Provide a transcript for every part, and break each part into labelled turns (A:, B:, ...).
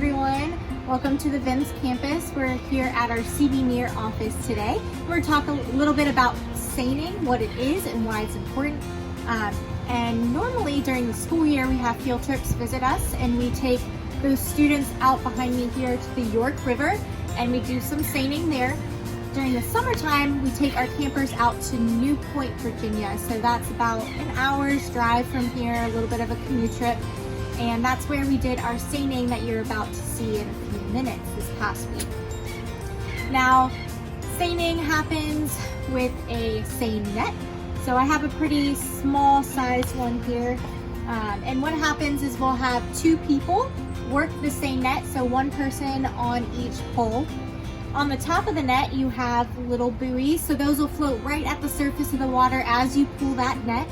A: everyone. Welcome to the VIMS campus. We're here at our CBNERR office today. We're going to talk a little bit about seining, what it is and why it's important. And normally during the school year we have field trips visit us, and we take those students out behind me here to the York River and we do some seining there. During the summertime we take our campers out to New Point, Virginia. So that's about an hour's drive from here, a little bit of a canoe trip. And that's where we did our seining that you're about to see in a few minutes this past week. Now, seining happens with a seine net. So I have a pretty small size one here. And what happens is we'll have two people work the seine net, so one person on each pole. On the top of the net, you have little buoys, so those will float right at the surface of the water as you pull that net.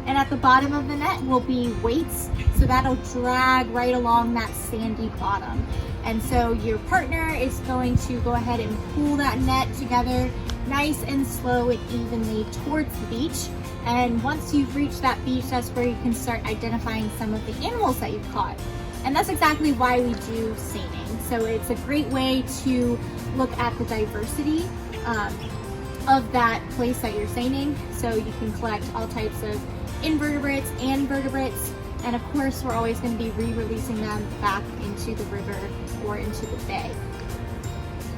A: And at the bottom of the net will be weights, so that'll drag right along that sandy bottom. And so your partner is going to go ahead and pull that net together nice and slow and evenly towards the beach. And once you've reached that beach, that's where you can start identifying some of the animals that you've caught. And that's exactly why we do seining. So it's a great way to look at the diversity of that place that you're seining. So you can collect all types of invertebrates and vertebrates, and of course we're always going to be re-releasing them back into the river or into the bay.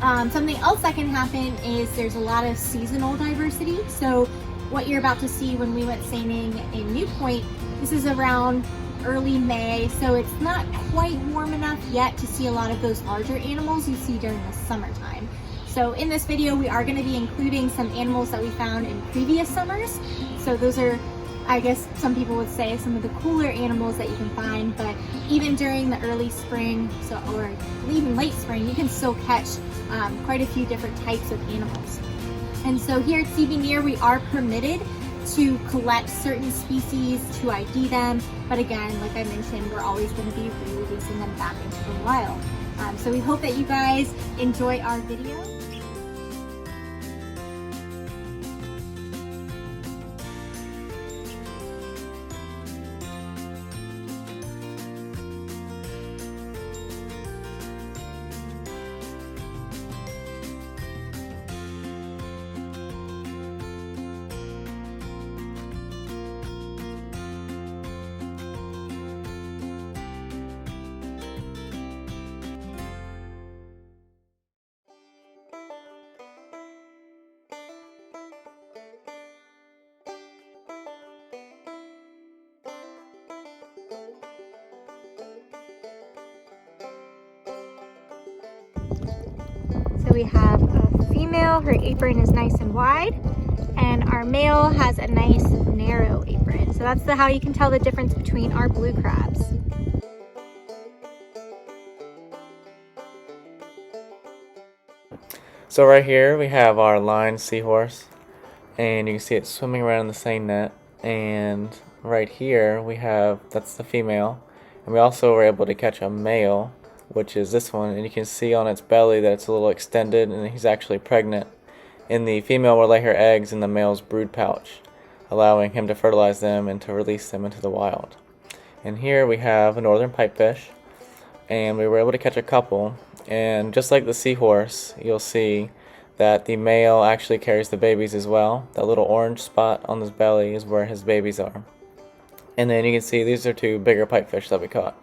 A: Something else that can happen is there's a lot of seasonal diversity. So what you're about to see when we went seining in New Point, this is around early May, so it's not quite warm enough yet to see a lot of those larger animals you see during the summertime. So in this video we are going to be including some animals that we found in previous summers. So those are, I guess some people would say, some of the cooler animals that you can find, but even during the early spring, or even late spring, you can still catch quite a few different types of animals. And so here at CBNERR we are permitted to collect certain species, to ID them, but again, like I mentioned, we're always going to be re-releasing them back into the wild. So we hope that you guys enjoy our video. So we have a female, her apron is nice and wide, and our male has a nice narrow apron. So that's how you can tell the difference between our blue crabs.
B: So right here we have our line seahorse, and you can see it swimming around in the seine net. And right here we have, that's the female, and we also were able to catch a male, which is this one, and you can see on its belly that it's a little extended and he's actually pregnant. And the female will lay her eggs in the male's brood pouch, allowing him to fertilize them and to release them into the wild. And here we have a northern pipefish, and we were able to catch a couple, and just like the seahorse, you'll see that the male actually carries the babies as well. That little orange spot on his belly is where his babies are. And then you can see these are two bigger pipefish that we caught.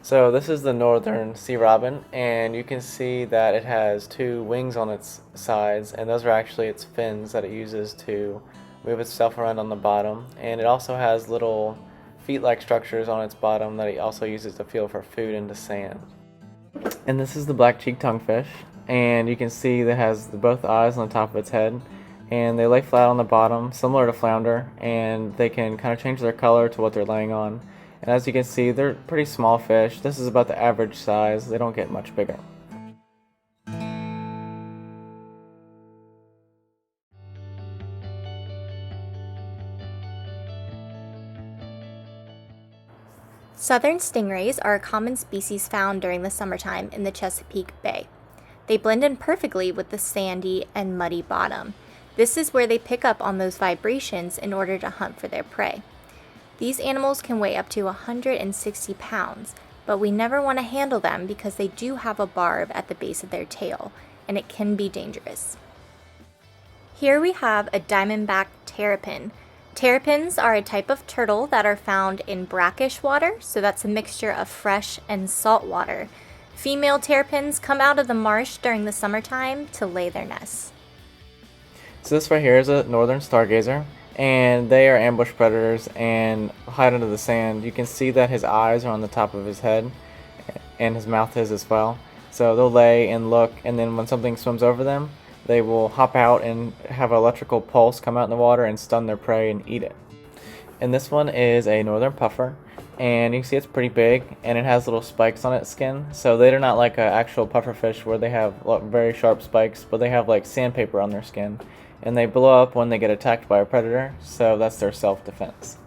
B: So this is the northern sea robin, and you can see that it has two wings on its sides, and those are actually its fins that it uses to move itself around on the bottom. And it also has little feet-like structures on its bottom that it also uses to feel for food into sand. And this is the black-cheeked tonguefish, and you can see that it has both eyes on the top of its head, and they lay flat on the bottom, similar to flounder, and they can kind of change their color to what they're laying on. And as you can see, they're pretty small fish. This is about the average size. They don't get much bigger.
C: Southern stingrays are a common species found during the summertime in the Chesapeake Bay. They blend in perfectly with the sandy and muddy bottom. This is where they pick up on those vibrations in order to hunt for their prey. These animals can weigh up to 160 pounds, but we never want to handle them because they do have a barb at the base of their tail, and it can be dangerous. Here we have a diamondback terrapin. Terrapins are a type of turtle that are found in brackish water, so that's a mixture of fresh and salt water. Female terrapins come out of the marsh during the summertime to lay their nests.
B: So this right here is a northern stargazer, and they are ambush predators and hide under the sand. You can see that his eyes are on the top of his head, and his mouth is as well. So they'll lay and look, and then when something swims over them, they will hop out and have an electrical pulse come out in the water and stun their prey and eat it. And this one is a northern puffer, and you can see it's pretty big, and it has little spikes on its skin. So they're not like an actual pufferfish where they have very sharp spikes, but they have like sandpaper on their skin, and they blow up when they get attacked by a predator, so that's their self-defense.